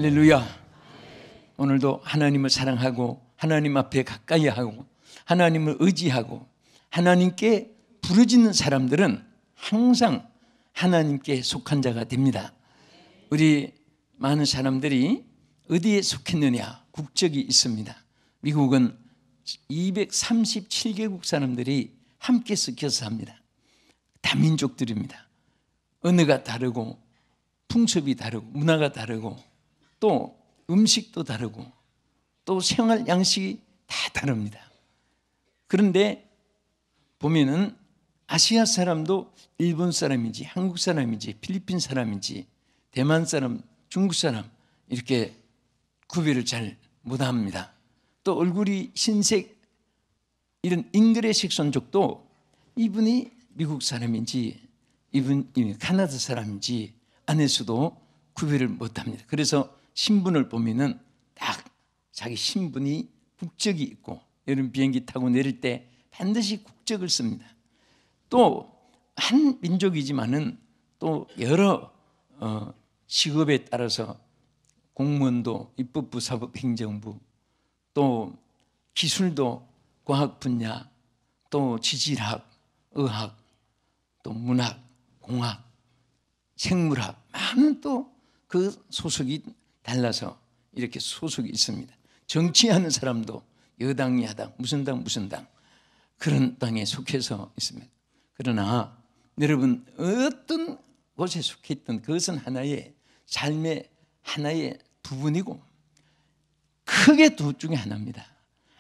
할렐루야. 오늘도 하나님을 사랑하고 하나님 앞에 가까이 하고 하나님을 의지하고 하나님께 부르짖는 사람들은 항상 하나님께 속한 자가 됩니다. 우리 많은 사람들이 어디에 속했느냐? 국적이 있습니다. 미국은 237개국 사람들이 함께 섞여서 삽니다. 다민족들입니다. 언어가 다르고 풍습이 다르고 문화가 다르고 또 음식도 다르고 또 생활 양식이 다 다릅니다. 그런데 보면은 아시아 사람도 일본 사람인지 한국 사람인지 필리핀 사람인지 대만 사람, 중국 사람 이렇게 구별을 잘 못합니다. 또 얼굴이 흰색 이런 잉글리식 손족도 이분이 미국 사람인지 이분이 카나다 사람인지 안에서도 구별을 못합니다. 그래서 신분을 보면은 딱 자기 신분이 국적이 있고 여러분 비행기 타고 내릴 때 반드시 국적을 씁니다. 또 한 민족이지만은 또 여러 직업에 따라서 공무원도 입법부, 사법, 행정부 또 기술도 과학 분야 또 지질학, 의학 또 문학, 공학, 생물학 많은 또 그 소속이 달라서 이렇게 소속이 있습니다. 정치하는 사람도 여당, 야당, 무슨 당, 무슨 당 그런 당에 속해서 있습니다. 그러나 여러분 어떤 곳에 속해 있던 그것은 하나의 삶의 하나의 부분이고 크게 둘 중에 하나입니다.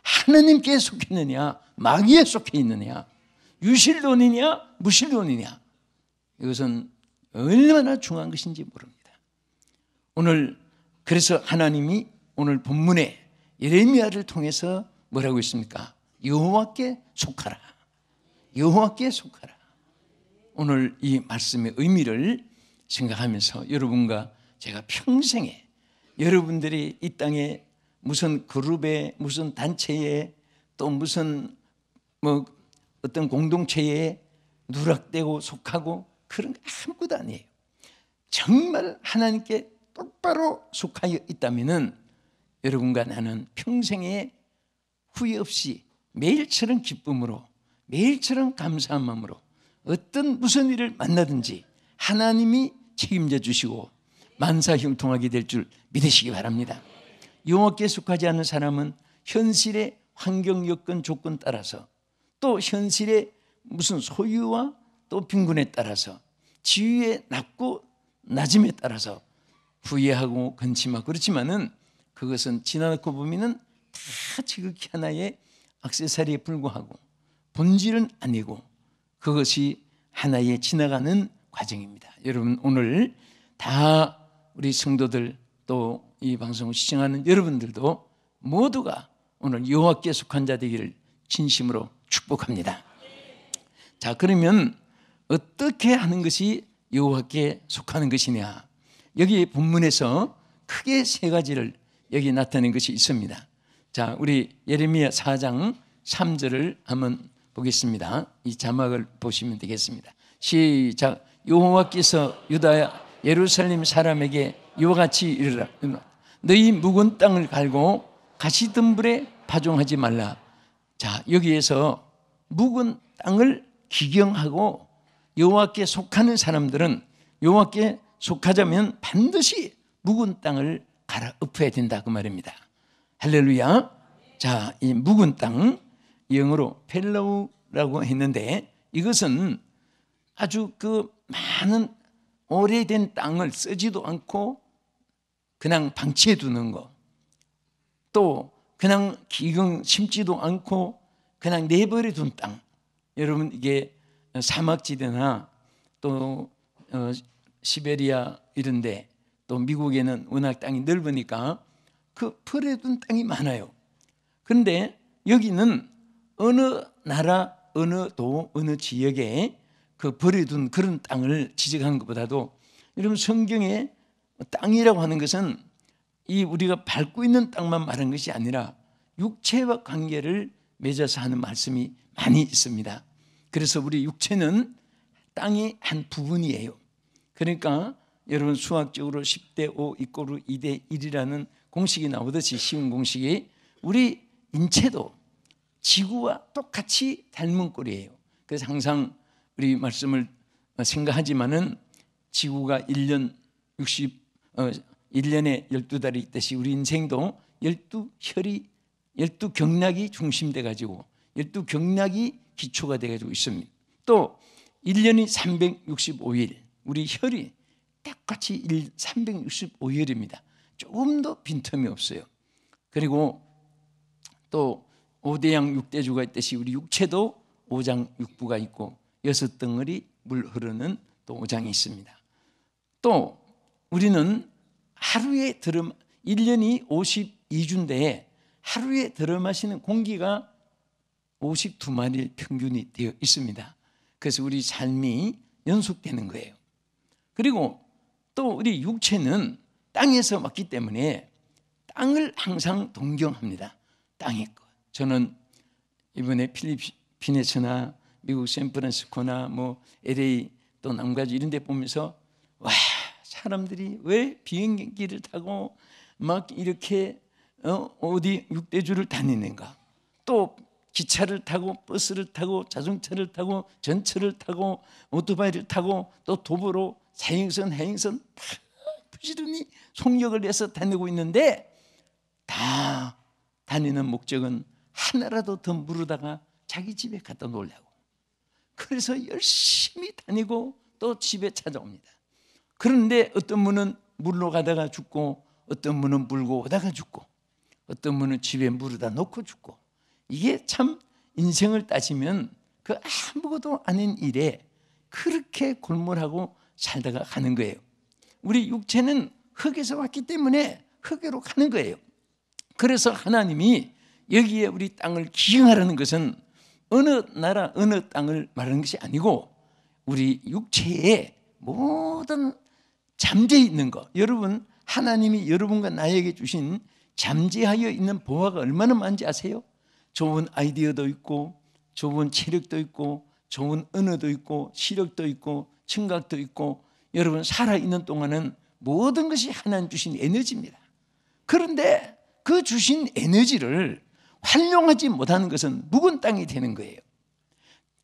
하나님께 속했느냐 마귀에 속해 있느냐 유실론이냐 무실론이냐 이것은 얼마나 중요한 것인지 모릅니다. 오늘 그래서 하나님이 오늘 본문에 예레미야를 통해서 뭐라고 했습니까? 여호와께 속하라. 여호와께 속하라. 오늘 이 말씀의 의미를 생각하면서 여러분과 제가 평생에 여러분들이 이 땅에 무슨 그룹에 무슨 단체에 또 무슨 뭐 어떤 공동체에 누락되고 속하고 그런 거 아무것도 아니에요. 정말 하나님께 똑바로 속하여 있다면은 여러분과 나는 평생에 후회 없이 매일처럼 기쁨으로 매일처럼 감사한 마음으로 어떤 무슨 일을 만나든지 하나님이 책임져 주시고 만사형통하게 될 줄 믿으시기 바랍니다. 여호와께 속하지 않는 사람은 현실의 환경 여건 조건 따라서 또 현실의 무슨 소유와 또 빈곤에 따라서 지위의 낮고 낮음에 따라서 후회하고 근심하고 그렇지만은 그것은 지나놓고 보면은 다 지극히 하나의 액세서리에 불과하고 본질은 아니고 그것이 하나의 지나가는 과정입니다. 여러분 오늘 다 우리 성도들 또 이 방송을 시청하는 여러분들도 모두가 오늘 여호와께 속한 자 되기를 진심으로 축복합니다. 자, 그러면 어떻게 하는 것이 여호와께 속하는 것이냐? 여기 본문에서 크게 세 가지를 여기 나타낸 것이 있습니다. 자, 우리 예레미야 4장 3절을 한번 보겠습니다. 이 자막을 보시면 되겠습니다. 시작. 여호와께서 유다 예루살렘 사람에게 이와 같이 이르라. 너희 묵은 땅을 갈고 가시덤불에 파종하지 말라. 자, 여기에서 묵은 땅을 기경하고 여호와께 속하는 사람들은 여호와께 속하자면 반드시 묵은 땅을 갈아엎어야 된다 그 말입니다. 할렐루야. 자, 이 묵은 땅 영어로 펠로우라고 했는데 이것은 아주 그 많은 오래된 땅을 쓰지도 않고 그냥 방치해 두는 거, 또 그냥 기경 심지도 않고 그냥 내버려 둔 땅. 여러분 이게 사막지대나 또 시베리아 이런데 또 미국에는 워낙 땅이 넓으니까 그 버려둔 땅이 많아요. 그런데 여기는 어느 나라, 어느 도, 어느 지역에 그 버려둔 그런 땅을 지적하는 것보다도 여러분 성경에 땅이라고 하는 것은 이 우리가 밟고 있는 땅만 말하는 것이 아니라 육체와 관계를 맺어서 하는 말씀이 많이 있습니다. 그래서 우리 육체는 땅의 한 부분이에요. 그러니까 여러분 수학적으로 10대 5 이꼬르 2대 1이라는 공식이 나오듯이 쉬운 공식이 우리 인체도 지구와 똑같이 닮은 꼴이에요. 그래서 항상 우리 말씀을 생각하지만은 지구가 1년에 12달이 있듯이 우리 인생도 12혈이 12경락이 중심돼 가지고 12경락이 기초가 돼 가지고 있습니다. 또 1년이 365일, 우리 혈이 똑같이 365일입니다. 조금도 빈틈이 없어요. 그리고 또 5대양 6대주가 있듯이 우리 육체도 5장 6부가 있고 6덩어리 물 흐르는 또 5장이 있습니다. 또 우리는 하루에 1년이 52주인데 하루에 들어마시는 공기가 52마일 평균이 되어 있습니다. 그래서 우리 삶이 연속되는 거예요. 그리고 또 우리 육체는 땅에서 왔기 때문에 땅을 항상 동경합니다. 땅의 것. 저는 이번에 필리핀에서나 미국 샌프란시스코나 뭐 LA 또 남가주 이런 데 보면서 와, 사람들이 왜 비행기를 타고 막 이렇게 어디 육대주를 다니는가. 또 기차를 타고 버스를 타고 자동차를 타고 전철을 타고 오토바이를 타고 또 도보로 사행선 해행선 다 부지런히 속력을 내서 다니고 있는데 다 다니는 목적은 하나라도 더 물으다가 자기 집에 갖다 놓으려고. 그래서 열심히 다니고 또 집에 찾아옵니다. 그런데 어떤 분은 물로 가다가 죽고 어떤 분은 물고 오다가 죽고 어떤 분은 집에 물어다 놓고 죽고. 이게 참 인생을 따지면 그 아무것도 아닌 일에 그렇게 골몰하고 살다가 가는 거예요. 우리 육체는 흙에서 왔기 때문에 흙으로 가는 거예요. 그래서 하나님이 여기에 우리 땅을 기증하라는 것은 어느 나라 어느 땅을 말하는 것이 아니고 우리 육체의 모든 잠재해 있는 것. 여러분, 하나님이 여러분과 나에게 주신 잠재하여 있는 보화가 얼마나 많은지 아세요? 좋은 아이디어도 있고 좋은 체력도 있고 좋은 언어도 있고 시력도 있고 청각도 있고 여러분 살아있는 동안은 모든 것이 하나님 주신 에너지입니다. 그런데 그 주신 에너지를 활용하지 못하는 것은 묵은 땅이 되는 거예요.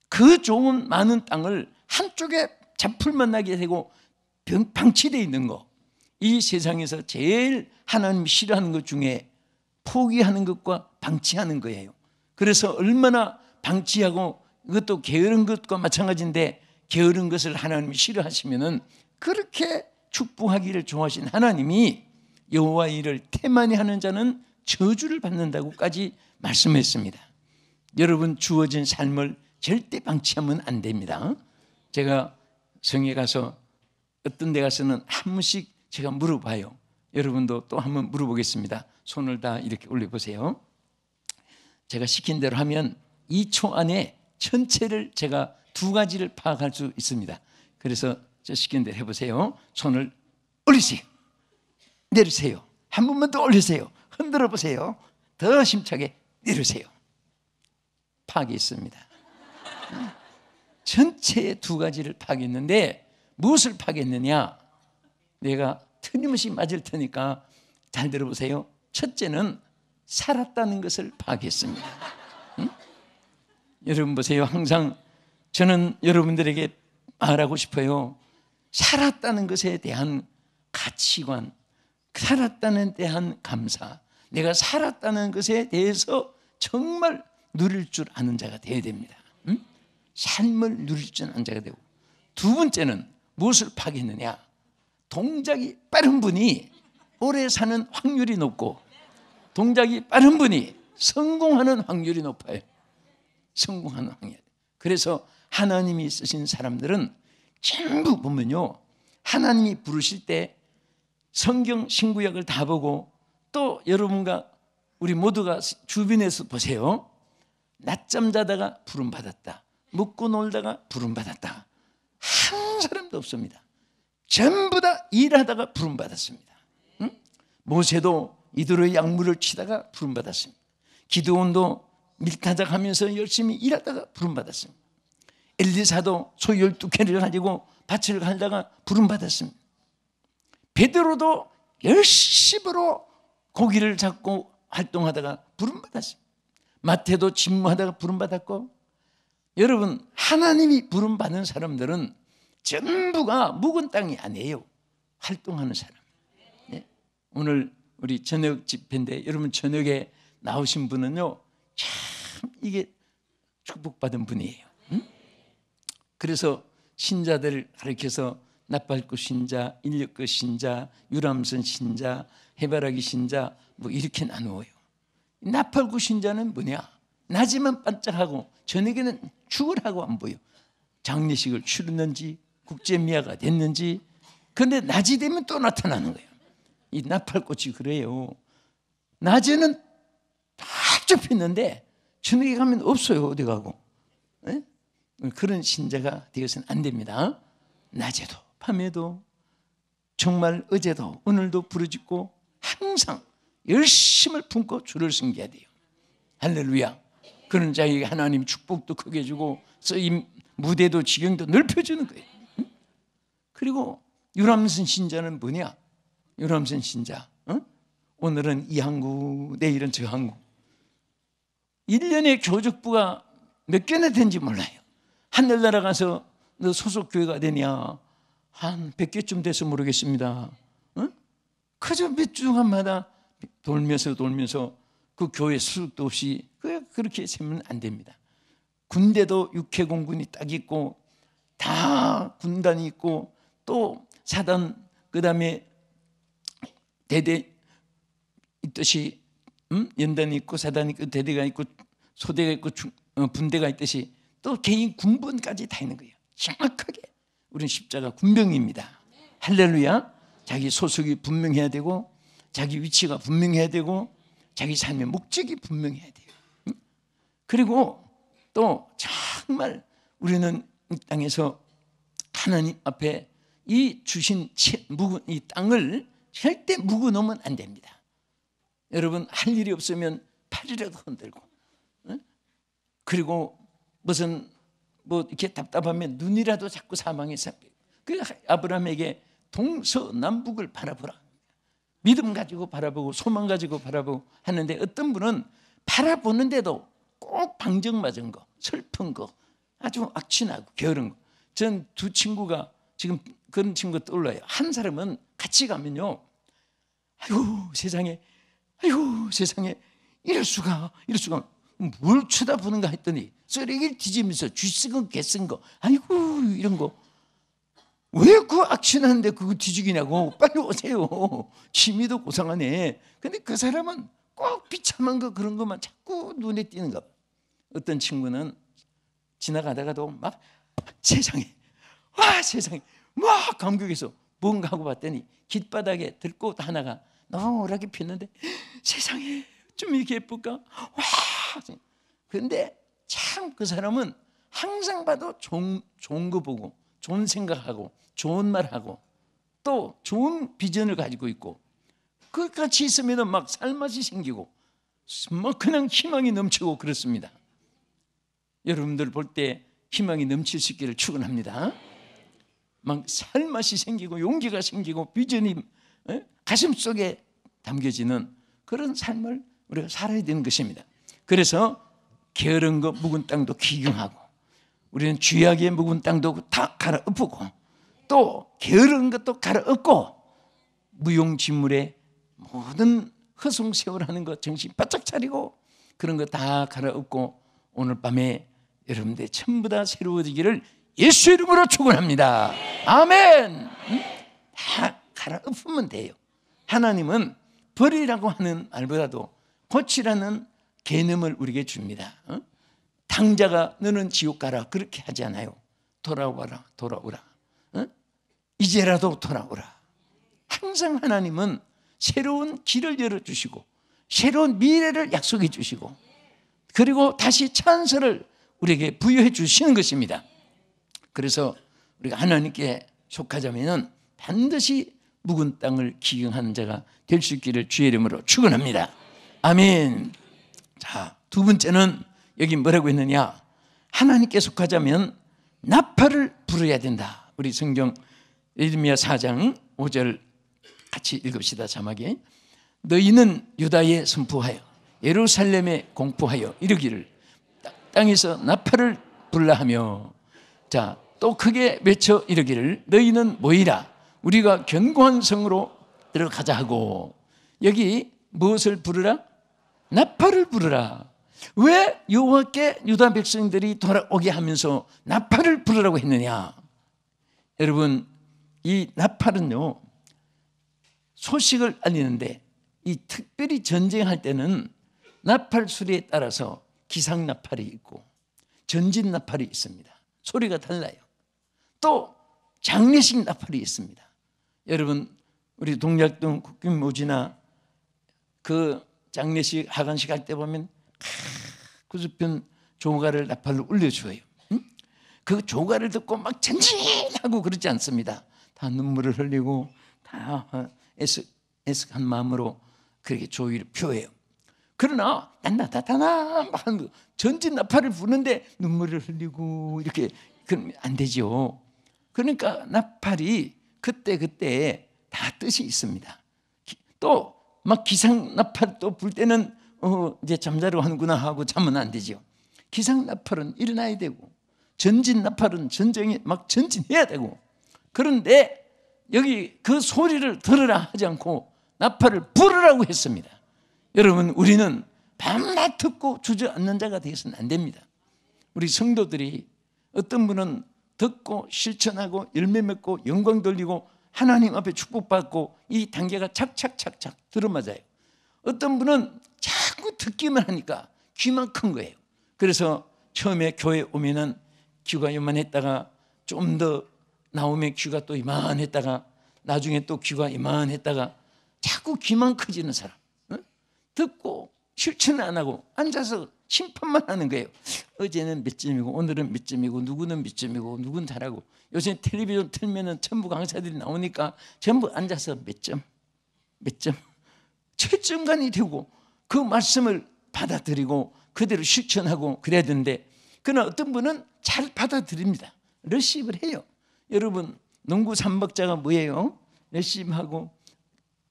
그 좋은 많은 땅을 한쪽에 잡풀만 나게 되고 방치되어 있는 거. 이 세상에서 제일 하나님이 싫어하는 것 중에 포기하는 것과 방치하는 거예요. 그래서 얼마나 방치하고 이것도 게으른 것과 마찬가지인데 게으른 것을 하나님이 싫어하시면은 그렇게 축복하기를 좋아하신 하나님이 여호와의 일을 태만히 하는 자는 저주를 받는다고까지 말씀했습니다. 여러분 주어진 삶을 절대 방치하면 안 됩니다. 제가 성에 가서 어떤 데 가서는 한 번씩 제가 물어봐요. 여러분도 또 한번 물어보겠습니다. 손을 다 이렇게 올려보세요. 제가 시킨 대로 하면 2초 안에 전체를 제가 2가지를 파악할 수 있습니다. 그래서 저 시킨 대로 해보세요. 손을 올리세요. 내리세요. 한 번만 더 올리세요. 흔들어 보세요. 더 힘차게 내리세요. 파악했습니다. 전체의 2가지를 파악했는데 무엇을 파악했느냐? 내가 틀림없이 맞을 테니까 잘 들어보세요. 첫째는 살았다는 것을 파악했습니다. 응? 여러분 보세요. 항상 저는 여러분들에게 말하고 싶어요. 살았다는 것에 대한 가치관, 살았다는 데 대한 감사, 내가 살았다는 것에 대해서 정말 누릴 줄 아는 자가 되어야 됩니다. 응? 삶을 누릴 줄 아는 자가 되고. 두 번째는 무엇을 파악했느냐? 동작이 빠른 분이 오래 사는 확률이 높고 동작이 빠른 분이 성공하는 확률이 높아요. 성공하는 확률. 그래서 하나님이 쓰신 사람들은 전부 보면요, 하나님이 부르실 때 성경 신구약을 다 보고 또 여러분과 우리 모두가 주변에서 보세요. 낮잠 자다가 부름받았다. 먹고 놀다가 부름받았다. 한 사람도 없습니다. 전부 다 일하다가 부름받았습니다. 응? 모세도 이도로의 약물을 치다가 부름받았습니다. 기드온도 밀타작 하면서 열심히 일하다가 부름받았습니다. 엘리사도 소 12개를 가지고 밭을 갈다가 부름받았습니다. 베드로도 열심으로 고기를 잡고 활동하다가 부름받았어요. 마태도 집무하다가 부름받았고, 여러분, 하나님이 부름받은 사람들은 전부가 묵은 땅이 아니에요. 활동하는 사람. 네? 오늘 우리 저녁 집회인데 여러분 저녁에 나오신 분은요, 참 이게 축복받은 분이에요. 응? 그래서 신자들을 가르쳐서 나팔꽃 신자, 인력꽃 신자, 유람선 신자, 해바라기 신자 뭐 이렇게 나누어요. 나팔꽃 신자는 뭐냐? 낮에만 반짝하고 저녁에는 축을 하고 안 보여. 장례식을 치렀는지 국제미아가 됐는지. 그런데 낮이 되면 또 나타나는 거예요. 이 나팔꽃이 그래요. 낮에는 쫙 폈는데 저녁에 가면 없어요. 어디 가고. 네? 그런 신자가 되어서는 안 됩니다. 낮에도 밤에도 정말 어제도 오늘도 부르짖고 항상 열심을 품고 주를 섬겨야 돼요. 할렐루야. 그런 자에게 하나님 축복도 크게 주고 쓰임 무대도 지경도 넓혀주는 거예요. 그리고 유람선 신자는 뭐냐? 유람선 신자. 오늘은 이 항구, 내일은 저 항구. 1년에 교적부가 몇 개나 되는지 몰라요. 하늘나라 가서 너 소속 교회가 되냐? 한 100개쯤 돼서 모르겠습니다. 그저 몇 주간마다 돌면서 그 교회 수석도 없이 그렇게 세면 안 됩니다. 군대도 육해공군이 딱 있고 다 군단이 있고 또 사단 그다음에 대대 있듯이 연단이 있고 사단이 있고 대대가 있고 소대가 있고 분대가 있듯이 또 개인 군번까지 다 있는 거예요. 정확하게 우리는 십자가 군병입니다. 할렐루야. 자기 소속이 분명해야 되고 자기 위치가 분명해야 되고 자기 삶의 목적이 분명해야 돼요. 그리고 또 정말 우리는 이 땅에서 하나님 앞에 이 주신 이 땅을 절대 묵어놓으면 안 됩니다. 여러분 할 일이 없으면 팔이라도 흔들고 그리고 무슨 뭐 이렇게 답답하면 눈이라도 자꾸 사망해서 그 아브라함에게 동서남북을 바라보라. 믿음 가지고 바라보고 소망 가지고 바라보고 하는데 어떤 분은 바라보는데도 꼭 방정맞은 거, 슬픈 거, 아주 악취나고 게으른 거. 전 두 친구가 지금 그런 친구가 떠올라요. 한 사람은 같이 가면요, 아이고 세상에 이럴 수가 뭘 쳐다보는가 했더니 쓰레기를 뒤지면서 쥐 쓴 거, 개 쓴 거, 아이고 이런 거. 왜 그 악취나는데 그거 뒤지기냐고. 빨리 오세요. 취미도 고상하네. 근데 그 사람은 꼭 비참한 거 그런 것만 자꾸 눈에 띄는가 봐. 어떤 친구는 지나가다가도 막 세상에 막 감격해서 뭔가 하고 봤더니 길바닥에 들꽃 하나가 노랗게 폈는데 세상에 좀 이렇게 예쁠까? 와! 그런데 참 그 사람은 항상 봐도 좋은 거 보고 좋은 생각하고 좋은 말하고 또 좋은 비전을 가지고 있고 그 같이 있으면 막 살맛이 생기고 막 그냥 희망이 넘치고 그렇습니다. 여러분들 볼 때 희망이 넘칠 수 있기를 축원합니다. 막 살맛이 생기고 용기가 생기고 비전이 가슴 속에 담겨지는 그런 삶을 우리가 살아야 되는 것입니다. 그래서 게으른 거 묵은 땅도 기경하고 우리는 쥐약의 묵은 땅도 다 갈아엎고 또 게으른 것도 갈아엎고 무용지물의 모든 허송세월하는 것 정신 바짝 차리고 그런 거 다 갈아엎고 오늘 밤에 여러분들 전부 다 새로워지기를 예수 이름으로 축원합니다. 아멘. 다 갈아엎으면 돼요. 하나님은 버리라고 하는 말보다도 고치라는 개념을 우리에게 줍니다. 당자가 너는 지옥 가라 그렇게 하지 않아요. 돌아오라. 이제라도 돌아오라. 항상 하나님은 새로운 길을 열어주시고 새로운 미래를 약속해 주시고 그리고 다시 찬스를 우리에게 부여해 주시는 것입니다. 그래서 우리가 하나님께 속하자면 반드시 묵은 땅을 기경하는 자가 될 수 있기를 주의 이름으로 축원합니다. 아멘. 자, 두 번째는 여기 뭐라고 했느냐? 하나님께 속하자면 나팔을 불어야 된다. 우리 성경 예레미야 4장 5절 같이 읽읍시다. 자막에 너희는 유다에 선포하여 예루살렘에 공포하여 이르기를 땅에서 나팔을 불라 하며, 자, 또 크게 외쳐 이르기를 너희는 모이라 우리가 견고한 성으로 들어가자 하고. 여기 무엇을 부르라? 나팔을 부르라. 왜 여호와께 유다 백성들이 돌아오게 하면서 나팔을 부르라고 했느냐? 여러분, 이 나팔은요, 소식을 알리는데, 이 특별히 전쟁할 때는 나팔 소리에 따라서 기상 나팔이 있고 전진 나팔이 있습니다. 소리가 달라요. 또 장례식 나팔이 있습니다. 여러분, 우리 동작동 국균모지나 그 장례식 하간식 할 때 보면 구수편 조가를 나팔로 울려줘요. 그 조가를 듣고 막 전진하고 그러지 않습니다. 다 눈물을 흘리고 다 애석한 마음으로 그렇게 조의를 표해요. 그러나 난나다다나 전진 나팔을 부는데 눈물을 흘리고 이렇게 그러면 안 되죠. 그러니까 나팔이 그때 다 뜻이 있습니다. 또 막 기상 나팔 또 불 때는 이제 잠자러 하는구나 하고 자면 안 되죠. 기상 나팔은 일어나야 되고 전진 나팔은 전쟁에 막 전진해야 되고. 그런데 여기 그 소리를 들으라 하지 않고 나팔을 부르라고 했습니다. 여러분, 우리는 밤낮 듣고 주저앉는 자가 되어서는 안 됩니다. 우리 성도들이 어떤 분은 듣고 실천하고 열매 맺고 영광 돌리고 하나님 앞에 축복받고 이 단계가 착착착착 들어맞아요. 어떤 분은 자꾸 듣기만 하니까 귀만 큰 거예요. 그래서 처음에 교회 오면은 귀가 요만했다가 좀 더 나오면 귀가 또 이만했다가 나중에 또 귀가 이만했다가 자꾸 귀만 커지는 사람, 듣고 실천 안 하고 앉아서 심판만 하는 거예요. 어제는 몇 점이고 오늘은 몇 점이고 누구는 몇 점이고 누구는 잘하고. 요새 텔레비전 틀면은 전부 강사들이 나오니까 전부 앉아서 몇 점 철저간이 되고 그 말씀을 받아들이고 그대로 실천하고 그래야 되는데, 그러나 어떤 분은 잘 받아들입니다. 러시입을 해요. 여러분, 농구 3박자가 뭐예요? 러시입하고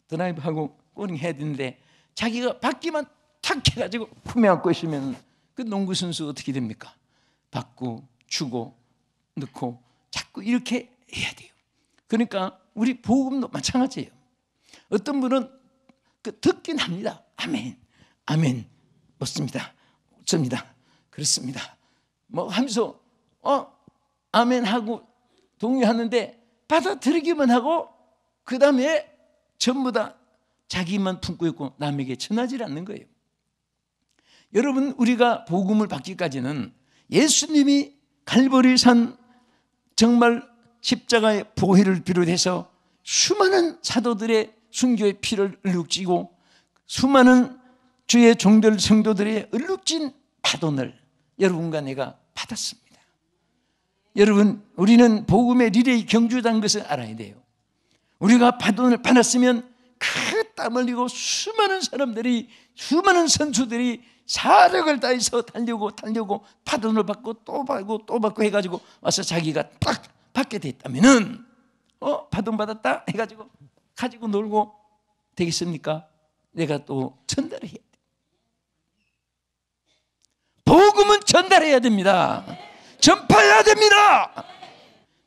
드라이브하고 꼬링 해야 되는데 자기가 받기만 탁 해가지고 품에 안고 있으면 그 농구 선수 어떻게 됩니까? 받고 주고 넣고 자꾸 이렇게 해야 돼요. 그러니까 우리 복음도 마찬가지예요. 어떤 분은 듣긴 합니다. 아멘, 아멘, 맞습니다, 어쩝니다, 그렇습니다 뭐 하면서 아멘 하고 동의하는데 받아들이기만 하고 그 다음에 전부 다 자기만 품고 있고 남에게 전하지 않는 거예요. 여러분, 우리가 복음을 받기까지는 예수님이 갈보리산 정말 십자가의 보혈을 비롯해서 수많은 사도들의 순교의 피를 얼룩지고 수많은 주의 종들 성도들의 얼룩진 파돈을 여러분과 내가 받았습니다. 여러분, 우리는 복음의 리레이 경주자인 것을 알아야 돼요. 우리가 파돈을 받았으면 그 땀 흘리고 수많은 사람들이, 수많은 선수들이 사력을 다해서 달려고 파돈을 받고 또 받고 해가지고 와서 자기가 딱 받게 됐다면은 파돈 받았다 해가지고 가지고 놀고 되겠습니까? 내가 또 전달해야 돼. 복음은 전달해야 됩니다. 전파해야 됩니다.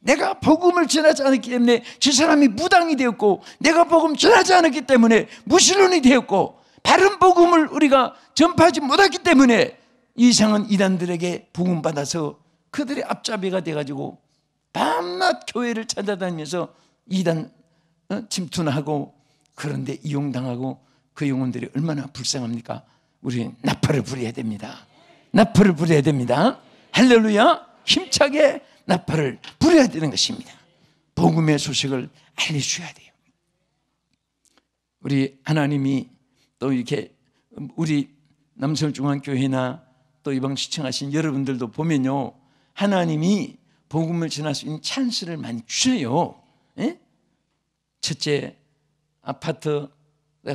내가 복음을 전하지 않았기 때문에 저 사람이 무당이 되었고, 내가 복음 전하지 않았기 때문에 무신론이 되었고, 바른 복음을 우리가 전파하지 못했기 때문에 이상한 이단들에게 복음 받아서 그들의 앞잡이가 돼가지고 밤낮 교회를 찾아다니면서 이단 침투하고, 그런데 이용당하고 그 영혼들이 얼마나 불쌍합니까? 우리는 나팔을 부려야 됩니다. 나팔을 부려야 됩니다. 할렐루야. 힘차게 나팔을 부려야 되는 것입니다. 복음의 소식을 알려줘야 돼요. 우리 하나님이 또 이렇게 우리 남서울중앙교회나 또 이방 시청하신 여러분들도 보면요, 하나님이 복음을 전할 수 있는 찬스를 많이 주셔요. 예? 첫째, 아파트가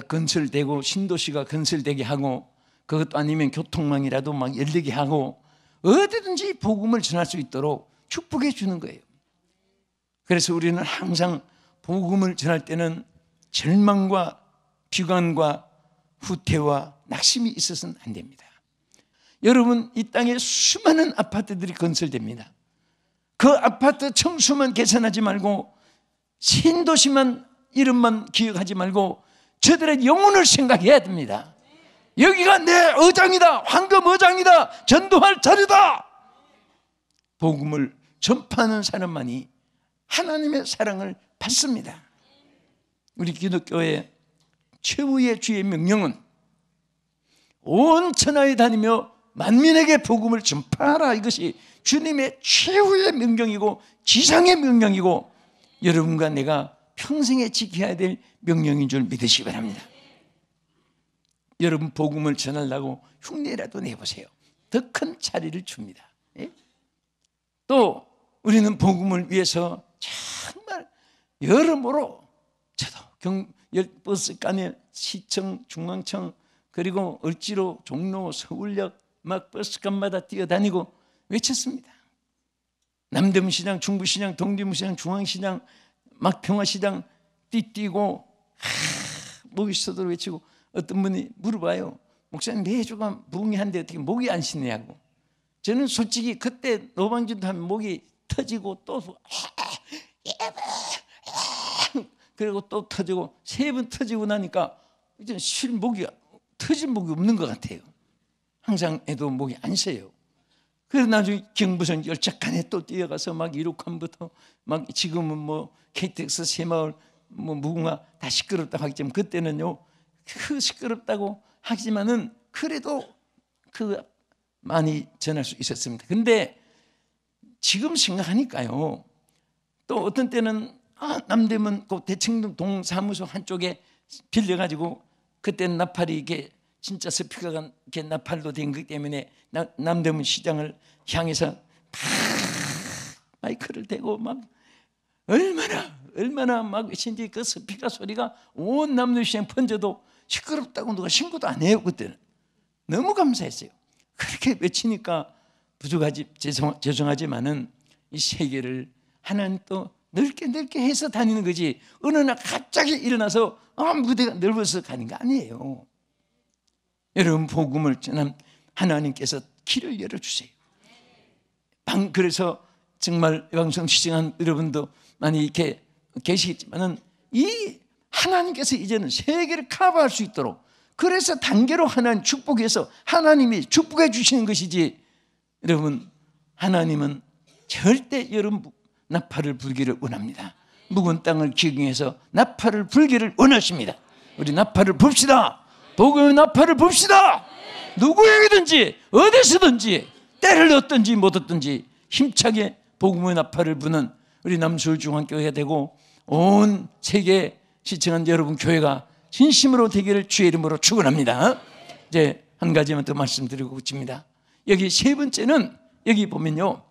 건설되고 신도시가 건설되게 하고, 그것도 아니면 교통망이라도 막 열리게 하고, 어디든지 복음을 전할 수 있도록 축복해 주는 거예요. 그래서 우리는 항상 복음을 전할 때는 절망과 비관과 후퇴와 낙심이 있어서는 안 됩니다. 여러분, 이 땅에 수많은 아파트들이 건설됩니다. 그 아파트 청수만 개선하지 말고 신도시만 이름만 기억하지 말고 저들의 영혼을 생각해야 됩니다. 여기가 내 의장이다, 황금 의장이다, 전도할 자리다. 복음을 전파하는 사람만이 하나님의 사랑을 받습니다. 우리 기독교의 최후의 주의 명령은 온 천하에 다니며 만민에게 복음을 전파하라. 이것이 주님의 최후의 명령이고 지상의 명령이고 여러분과 내가 평생에 지켜야 될 명령인 줄 믿으시기 바랍니다. 여러분, 복음을 전하려고 흉내라도 내보세요. 더 큰 자리를 줍니다. 예? 또 우리는 복음을 위해서 정말 여러모로 저도 버스간에 시청, 중앙청, 그리고 을지로, 종로, 서울역 막 버스간마다 뛰어다니고 외쳤습니다. 남대문시장, 중부시장, 동대문시장, 중앙시장, 막 평화시장 뛰고 목이 쉬도록 외치고, 어떤 분이 물어봐요. 목사님, 매주가 부흥회한데 어떻게 목이 안 쉬냐고. 저는 솔직히 그때 노방전도 하면 목이 터지고 또 그리고 또 터지고 3번 터지고 나니까 이제 쉴 목이, 터진 목이 없는 것 같아요. 항상 해도 목이 안 쉬어요. 그래서 나중에 경부선 열차칸에 또 뛰어가서 막 이륙함부터 막 지금은 뭐 KTX 새마을 뭐 무궁화 다 시끄럽다고 하겠지만 그때는요 그 시끄럽다고 하지만은 그래도 그 많이 전할 수 있었습니다. 근데 지금 생각하니까요, 또 어떤 때는 남대문 그 대청동 동사무소 한쪽에 빌려가지고, 그때는 나팔이 이게 진짜 스피커가 이렇게 나팔로 된 거기 때문에 남대문 시장을 향해서 막 마이크를 대고 막 얼마나 막 신지 그 스피커 소리가 온 남대문 시장 번져도 시끄럽다고 누가 신고도 안 해요. 그때는 너무 감사했어요. 그렇게 외치니까 부족하지 죄송하지만은 이 세계를 하나님 또 넓게 해서 다니는 거지, 어느 날 갑자기 일어나서 무대가 넓어서 가는 거 아니에요. 여러분, 복음을 전한 하나님께서 길을 열어주세요. 그래서 정말 방송 시청한 여러분도 많이 이렇게 계시겠지만은 이 하나님께서 이제는 세계를 커버할 수 있도록, 그래서 단계로 하나님 축복해서 하나님이 축복해 주시는 것이지, 여러분, 하나님은 절대 여러분 나팔을 불기를 원합니다. 묵은 땅을 기경해서 나팔을 불기를 원하십니다. 우리 나팔을 붑시다. 복음의 나팔을 붑시다. 누구에게든지 어디서든지 때를 얻든지 못 얻든지 힘차게 복음의 나팔을 부는 우리 남서울중앙교회가 되고 온 세계 시청한 여러분 교회가 진심으로 되기를 주의 이름으로 축원합니다. 이제 한 가지만 더 말씀드리고 그칩니다. 여기 세 번째는 여기 보면요,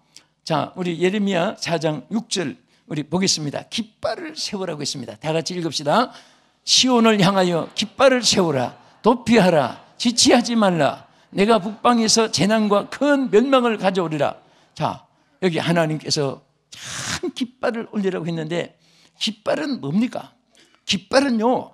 자, 우리 예레미야 4장 6절 우리 보겠습니다. 깃발을 세우라고 했습니다. 다 같이 읽읍시다. 시온을 향하여 깃발을 세우라. 도피하라. 지체하지 말라. 내가 북방에서 재난과 큰 멸망을 가져오리라. 자, 여기 하나님께서 참 깃발을 올리라고 했는데, 깃발은 뭡니까? 깃발은요,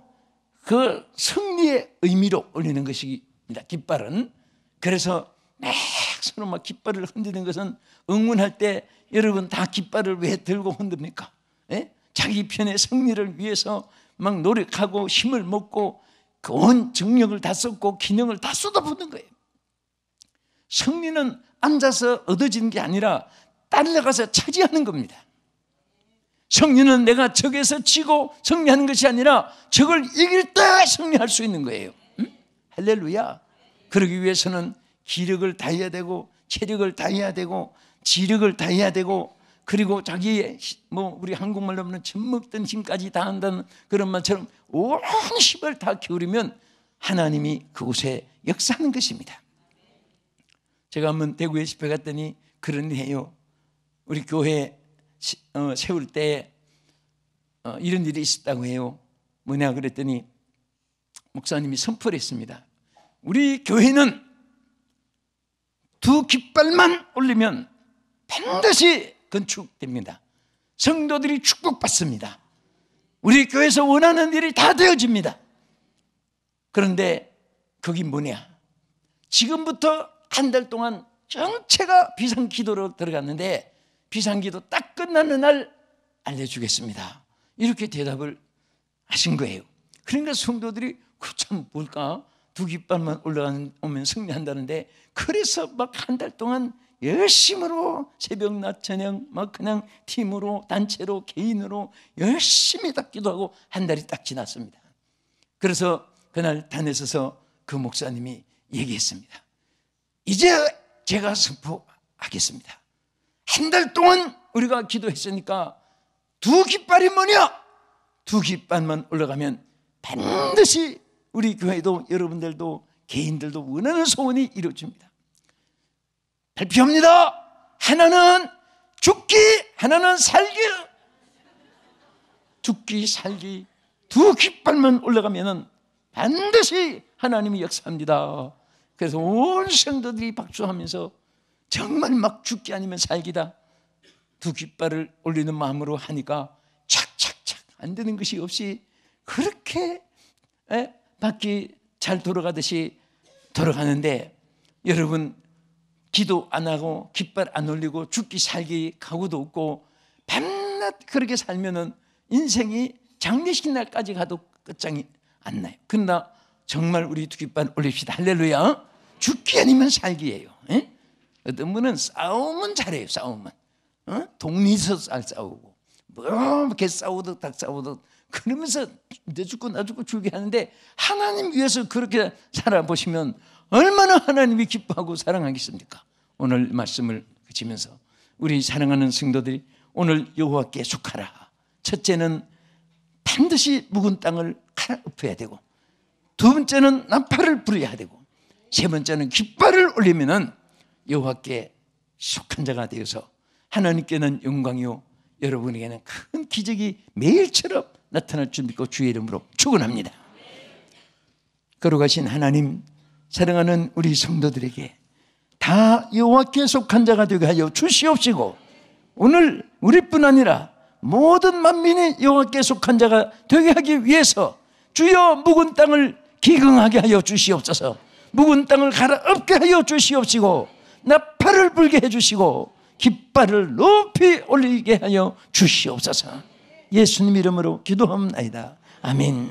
그 승리의 의미로 올리는 것입니다. 깃발은. 그래서 막 서로 막 깃발을 흔드는 것은 응원할 때 여러분 다 깃발을 왜 들고 흔듭니까? 예? 자기 편의 승리를 위해서 막 노력하고 힘을 먹고 온 정력을 다 쏟고 기능을 다 쏟아붓는 거예요. 승리는 앉아서 얻어지는 게 아니라 달려가서 차지하는 겁니다. 승리는 내가 적에서 지고 승리하는 것이 아니라 적을 이길 때 승리할 수 있는 거예요. 할렐루야. 그러기 위해서는 기력을 다해야 되고 체력을 다해야 되고 지력을 다해야 되고, 그리고 자기의 뭐 우리 한국말로 하면 젖먹던 힘까지 다한다는 그런 말처럼 온 힘을 다 기울이면 하나님이 그곳에 역사하는 것입니다. 제가 한번 대구에 집회 갔더니 그런 해요. 우리 교회 세울 때 이런 일이 있었다고 해요. 뭐냐 그랬더니 목사님이 선포를 했습니다. 우리 교회는 2 깃발만 올리면 반드시 건축됩니다. 성도들이 축복받습니다. 우리 교회에서 원하는 일이 다 되어집니다. 그런데 그게 뭐냐? 지금부터 한 달 동안 전체가 비상기도로 들어갔는데 비상기도 딱 끝나는 날 알려주겠습니다. 이렇게 대답을 하신 거예요. 그러니까 성도들이 참 뭘까? 두 깃발만 올라오면 승리한다는데, 그래서 막 한 달 동안 열심으로 새벽 낮 저녁 막 그냥 팀으로 단체로 개인으로 열심히 딱 기도하고 한 달이 딱 지났습니다. 그래서 그날 단에 서서 그 목사님이 얘기했습니다. 이제 제가 선포하겠습니다. 한 달 동안 우리가 기도했으니까 두 깃발이 뭐냐? 두 깃발만 올라가면 반드시 우리 교회도 여러분들도 개인들도 원하는 소원이 이루어집니다. 발표합니다. 하나는 죽기, 하나는 살기. 죽기, 살기 두 깃발만 올라가면 반드시 하나님이 역사합니다. 그래서 온 성도들이 박수하면서 정말 막 죽기 아니면 살기다, 두 깃발을 올리는 마음으로 하니까 착착착 안 되는 것이 없이 그렇게 바퀴 잘 돌아가듯이 돌아가는데, 여러분 기도 안 하고 깃발 안 올리고 죽기 살기 각오도 없고 밤낮 그렇게 살면은 인생이 장례식 날까지 가도 끝장이 안 나요. 그러나 정말 우리 두 깃발 올립시다. 할렐루야. 죽기 아니면 살기예요. 에? 어떤 분은 싸움은 잘해요. 싸움은 동리서 싸우고 뭐 이렇게 싸우듯 딱 싸우듯 그러면서 내 죽고 나 죽고 죽게 하는데, 하나님 위해서 그렇게 살아보시면 얼마나 하나님이 기뻐하고 사랑하겠습니까? 오늘 말씀을 그치면서 우리 사랑하는 성도들이 오늘 여호와께 속하라. 첫째는 반드시 묵은 땅을 갈아엎어야 되고, 두 번째는 나팔을 불어야 되고, 세 번째는 깃발을 올리면은 여호와께 속한 자가 되어서 하나님께는 영광이요 여러분에게는 큰 기적이 매일처럼 나타날 줄 믿고 주의 이름으로 축원합니다. 거룩하신 하나님, 사랑하는 우리 성도들에게 다 여호와께 속한 자가 되게 하여 주시옵시고, 오늘 우리뿐 아니라 모든 만민이 여호와께 속한 자가 되게 하기 위해서 주여 묵은 땅을 기근하게 하여 주시옵소서. 묵은 땅을 갈아엎게 하여 주시옵시고, 나팔을 불게 해주시고 깃발을 높이 올리게 하여 주시옵소서. 예수님 이름으로 기도합니다. 아멘.